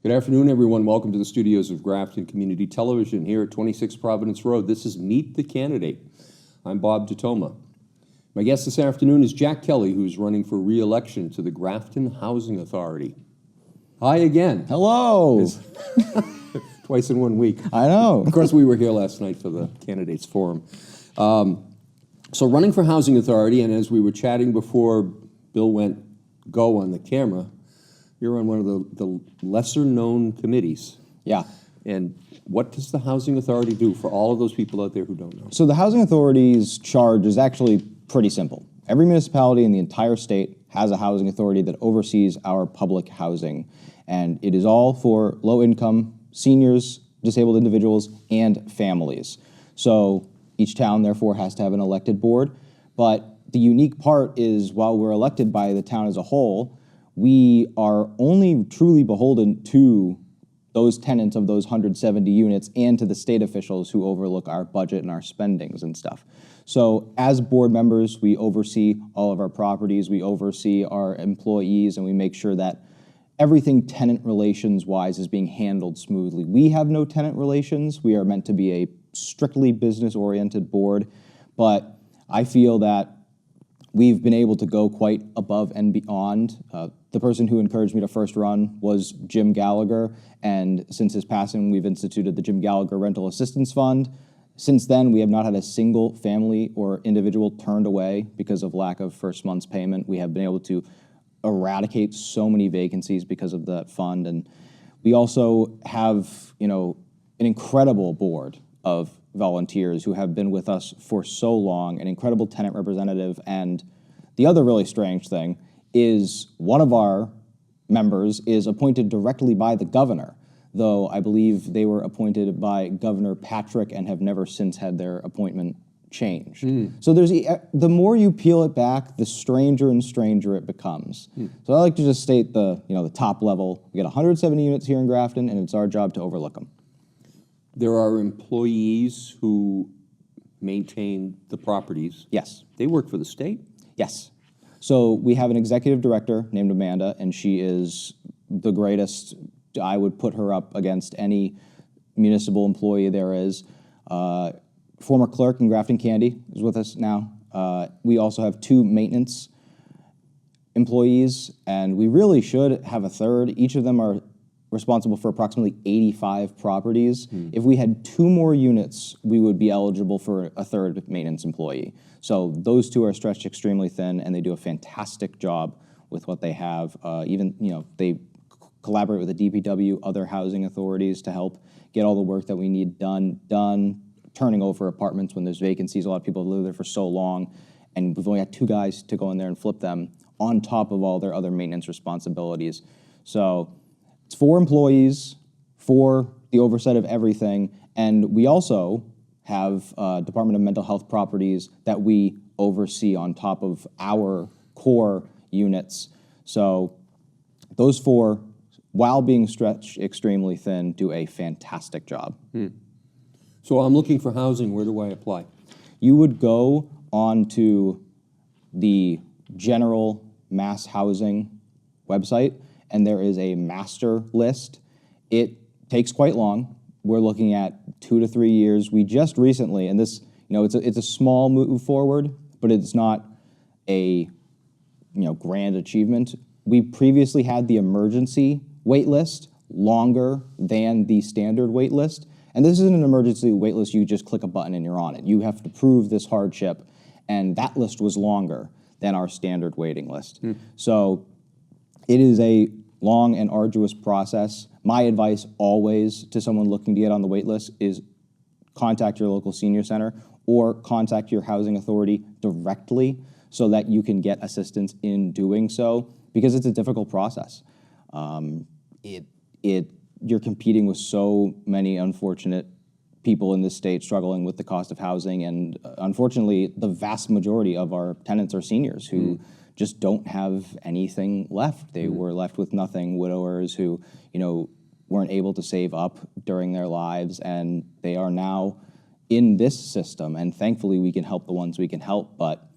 Good afternoon, everyone. Welcome to the studios of Grafton Community Television here at 26 Providence Road. This is Meet the Candidate. I'm Bob Totoma. My guest this afternoon is Jack Kelley, who's running for re-election to the Grafton Housing Authority. Hi again. Hello. Twice in 1 week. I know. Of course, we were here last night for the candidates forum. So running for Housing Authority, and as we were chatting before Bill went go on the camera, you're on one of the lesser-known committees. Yeah. And what does the Housing Authority do for all of those people out there who don't know? So the Housing Authority's charge is actually pretty simple. Every municipality in the entire state has a housing authority that oversees our public housing. And it is all for low-income seniors, disabled individuals, and families. So each town, therefore, has to have an elected board. But the unique part is while we're elected by the town as a whole, we are only truly beholden to those tenants of those 170 units and to the state officials who overlook our budget and our spendings and stuff. So as board members, we oversee all of our properties, we oversee our employees, and we make sure that everything tenant relations-wise is being handled smoothly. We have no tenant relations. We are meant to be a strictly business-oriented board, but I feel that we've been able to go quite above and beyond. The person who encouraged me to first run was Jim Gallagher, and since his passing, we've instituted the Jim Gallagher Rental Assistance Fund. Since then, we have not had a single family or individual turned away because of lack of first month's payment. We have been able to eradicate so many vacancies because of that fund, and we also have, an incredible board of volunteers who have been with us for so long, an incredible tenant representative. And the other really strange thing is one of our members is appointed directly by the governor, though I believe they were appointed by Governor Patrick and have never since had their appointment changed. So the more you peel it back, the stranger and stranger it becomes. So I like to just state the top level. We got 170 units here in Grafton, and it's our job to overlook them. There are employees who maintain the properties. Yes. They work for the state? Yes. So we have an executive director named Amanda, and she is the greatest. I would put her up against any municipal employee there is. Former clerk in Grafton Candy is with us now. We also have 2 maintenance employees, and we really should have a third. Each of them are responsible for approximately 85 properties. If we had 2 more units, we would be eligible for a third maintenance employee. So those 2 are stretched extremely thin, and they do a fantastic job with what they have. They collaborate with the DPW, other housing authorities to help get all the work that we need done, turning over apartments when there's vacancies. A lot of people have lived there for so long, and we've only got 2 guys to go in there and flip them on top of all their other maintenance responsibilities. So it's 4 employees, for the oversight of everything, and we also have Department of Mental Health properties that we oversee on top of our core units. So those 4, while being stretched extremely thin, do a fantastic job. So I'm looking for housing. Where do I apply? You would go on to the general mass housing website, and there is a master list. It takes quite long. We're looking at 2 to 3 years. We just recently, and this, it's a small move forward, but it's not a, grand achievement. We previously had the emergency wait list longer than the standard wait list. And this isn't an emergency wait list. You just click a button and you're on it. You have to prove this hardship, and that list was longer than our standard waiting list. So it is a long and arduous process. My advice always to someone looking to get on the wait list is contact your local senior center or contact your housing authority directly so that you can get assistance in doing so, because it's a difficult process. You're competing with so many unfortunate people in this state struggling with the cost of housing, and unfortunately, the vast majority of our tenants are seniors who just don't have anything left. They were left with nothing, widowers who, weren't able to save up during their lives, and they are now in this system, and thankfully we can help the ones we can help, but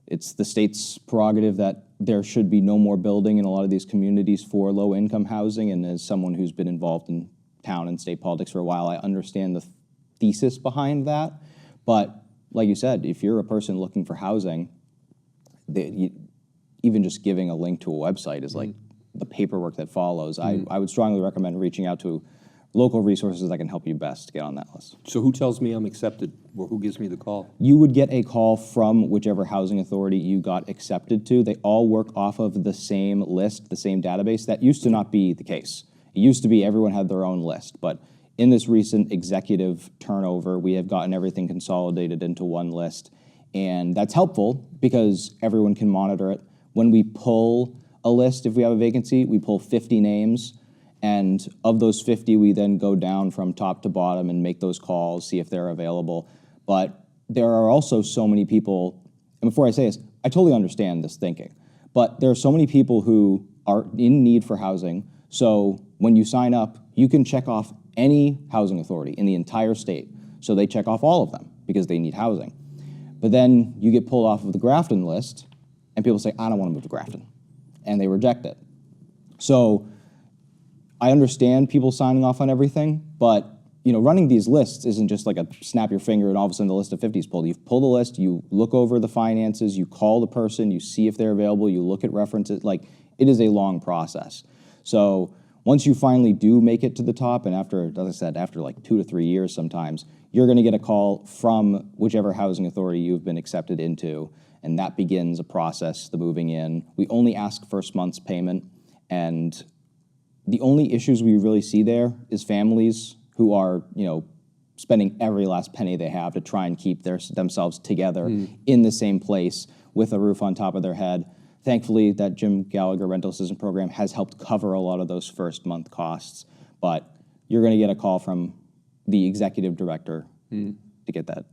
It's the state's prerogative that there should be no more building in a lot of these communities for low-income housing, and as someone who's been involved in town and state politics for a while, I understand the thesis behind that. But like you said, if you're a person looking for housing, even just giving a link to a website is like the paperwork that follows. I would strongly recommend reaching out to local resources that can help you best get on that list. So who tells me I'm accepted, or who gives me the call? You would get a call from whichever housing authority you got accepted to. They all work off of the same list, the same database. That used to not be the case. It used to be everyone had their own list, but in this recent executive turnover, we have gotten everything consolidated into one list, and that's helpful because everyone can monitor it. When we pull a list, if we have a vacancy, we pull 50 names, and of those 50, we then go down from top to bottom and make those calls, see if they're available. But there are also so many people, and before I say this, I totally understand this thinking, but there are so many people who are in need for housing. So when you sign up, you can check off any housing authority in the entire state. So they check off all of them because they need housing. But then you get pulled off of the Grafton list, and people say, I don't want to move to Grafton, and they reject it. So I understand people signing off on everything, but running these lists isn't just like a snap your finger and all of a sudden the list of 50 is pulled. You pull the list, you look over the finances, you call the person, you see if they're available, you look at references. Like, it is a long process. So once you finally do make it to the top, and after, as I said, after like 2 to 3 years sometimes, you're going to get a call from whichever housing authority you've been accepted into, and that begins a process, the moving in. We only ask first month's payment, and the only issues we really see there is families who are, spending every last penny they have to try and keep themselves together in the same place with a roof on top of their head. Thankfully, that Jim Gallagher rental assistance program has helped cover a lot of those first month costs, but you're going to get a call from the executive director to get that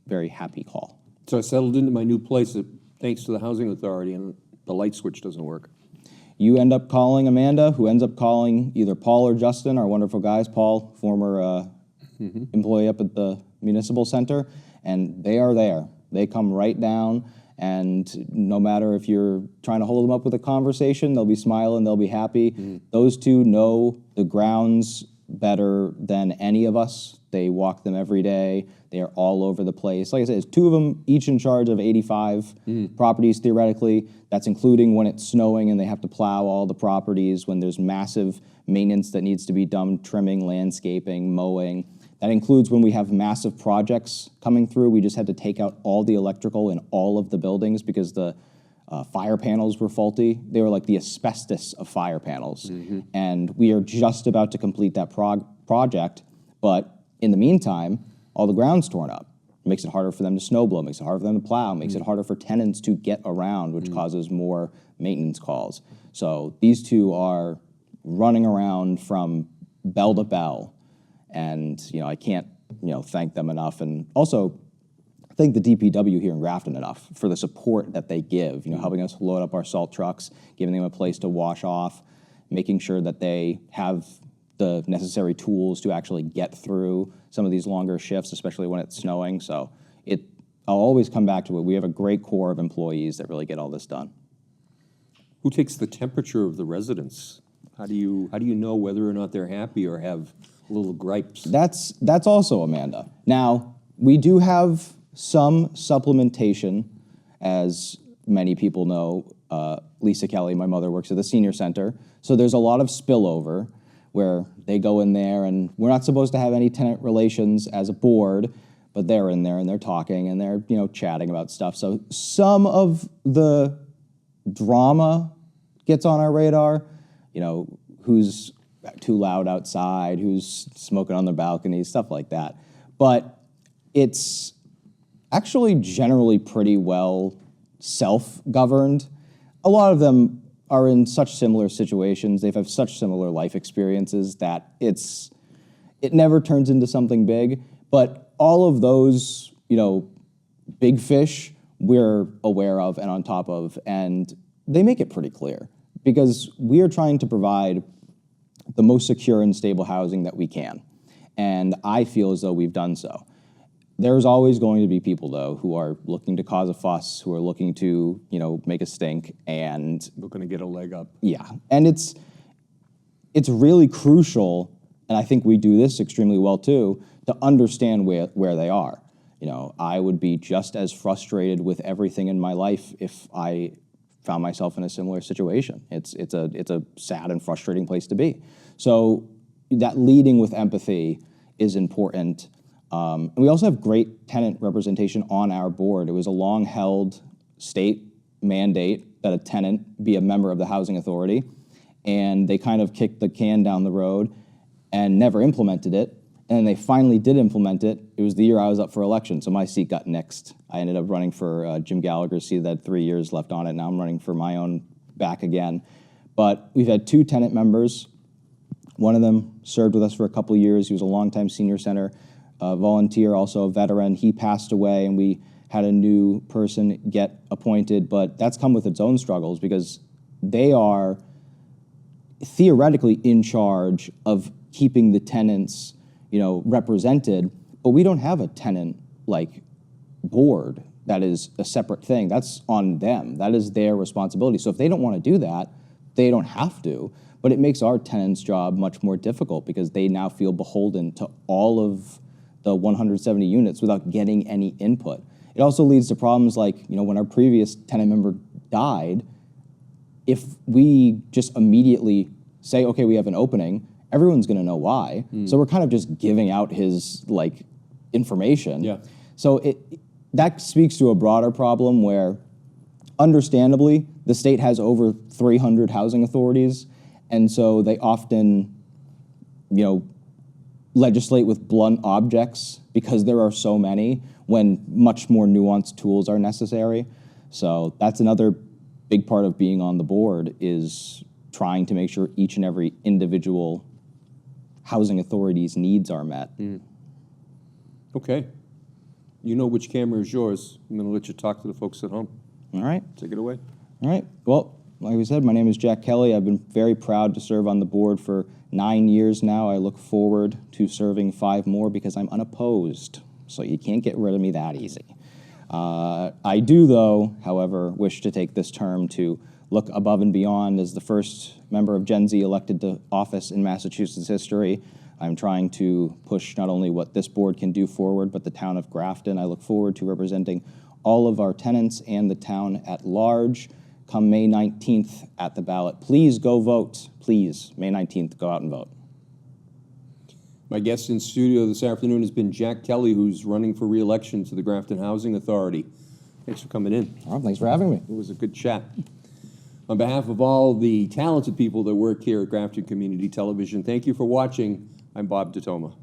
very happy call. So I settled into my new place thanks to the housing authority, and the light switch doesn't work. You end up calling Amanda, who ends up calling either Paul or Justin, our wonderful guys. Paul, former employee up at the municipal center, and they are there. They come right down, and no matter if you're trying to hold them up with a conversation, they'll be smiling, they'll be happy. Those two know the grounds better than any of us. They walk them every day. They are all over the place. Like I said, it's two of them each in charge of 85 properties theoretically. That's including when it's snowing and they have to plow all the properties, when there's massive maintenance that needs to be done, trimming, landscaping, mowing. That includes when we have massive projects coming through. We just had to take out all the electrical in all of the buildings because the fire panels were faulty. They were like the asbestos of fire panels. And we are just about to complete that project, but in the meantime, all the ground's torn up. It makes it harder for them to snow blow, makes it harder for them to plow, makes it harder for tenants to get around, which causes more maintenance calls. So these two are running around from bell to bell, and I can't thank them enough, and also thank the DPW here in Grafton enough for the support that they give, helping us load up our salt trucks, giving them a place to wash off, making sure that they have the necessary tools to actually get through some of these longer shifts, especially when it's snowing. So I'll always come back to it. We have a great core of employees that really get all this done. Who takes the temperature of the residents? How do you know whether or not they're happy or have little gripes? That's also Amanda. Now, we do have some supplementation, as many people know. Lisa Kelley, my mother, works at the senior center, so there's a lot of spillover where they go in there, and we're not supposed to have any tenant relations as a board, but they're in there and they're talking and they're chatting about stuff. So some of the drama gets on our radar. Who's too loud outside, who's smoking on the balcony, stuff like that. But it's actually generally pretty well self-governed. A lot of them are in such similar situations, they've had such similar life experiences that it never turns into something big. But all of those, big fish we're aware of and on top of, and they make it pretty clear because we are trying to provide the most secure and stable housing that we can. And I feel as though we've done so. There's always going to be people, though, who are looking to cause a fuss, who are looking to, make a stink, and We're going to get a leg up. yeah. And it's really crucial, and I think we do this extremely well too, to understand where they are. I would be just as frustrated with everything in my life if I found myself in a similar situation. It's a sad and frustrating place to be. So that leading with empathy is important. And we also have great tenant representation on our board. It was a long-held state mandate that a tenant be a member of the housing authority, and they kind of kicked the can down the road and never implemented it. And then they finally did implement it. It was the year I was up for election, so my seat got nixed. I ended up running for Jim Gallagher's seat that had 3 years left on it. Now I'm running for my own back again. But we've had 2 tenant members. One of them served with us for a couple of years. He was a longtime senior center volunteer, also a veteran. He passed away, and we had a new person get appointed. But that's come with its own struggles because they are theoretically in charge of keeping the tenants represented, but we don't have a tenant board that is a separate thing. That's on them. That is their responsibility. So if they don't want to do that, they don't have to, but it makes our tenants' job much more difficult because they now feel beholden to all of the 170 units without getting any input. It also leads to problems like, when our previous tenant member died, if we just immediately say, okay, we have an opening, everyone's going to know why. So we're kind of just giving out his information. Yeah. So that speaks to a broader problem where, understandably, the state has over 300 housing authorities, and so they often, legislate with blunt objects because there are so many when much more nuanced tools are necessary. So that's another big part of being on the board is trying to make sure each and every individual housing authority's needs are met. Okay. You know which camera is yours. I'm going to let you talk to the folks at home. All right. Take it away. All right. Well, like we said, my name is Jack Kelley. I've been very proud to serve on the board for 9 years now. I look forward to serving 5 more because I'm unopposed. So you can't get rid of me that easy. I do, though, however, wish to take this term to look above and beyond. As the first member of Gen Z elected to office in Massachusetts history, I'm trying to push not only what this board can do forward, but the town of Grafton. I look forward to representing all of our tenants and the town at large come May 19th at the ballot. Please go vote. Please, May 19th, go out and vote. My guest in studio this afternoon has been Jack Kelley, who's running for re-election to the Grafton Housing Authority. Thanks for coming in. All right, thanks for having me. It was a good chat. On behalf of all the talented people that work here at Grafton Community Television, thank you for watching. I'm Bob DeToma.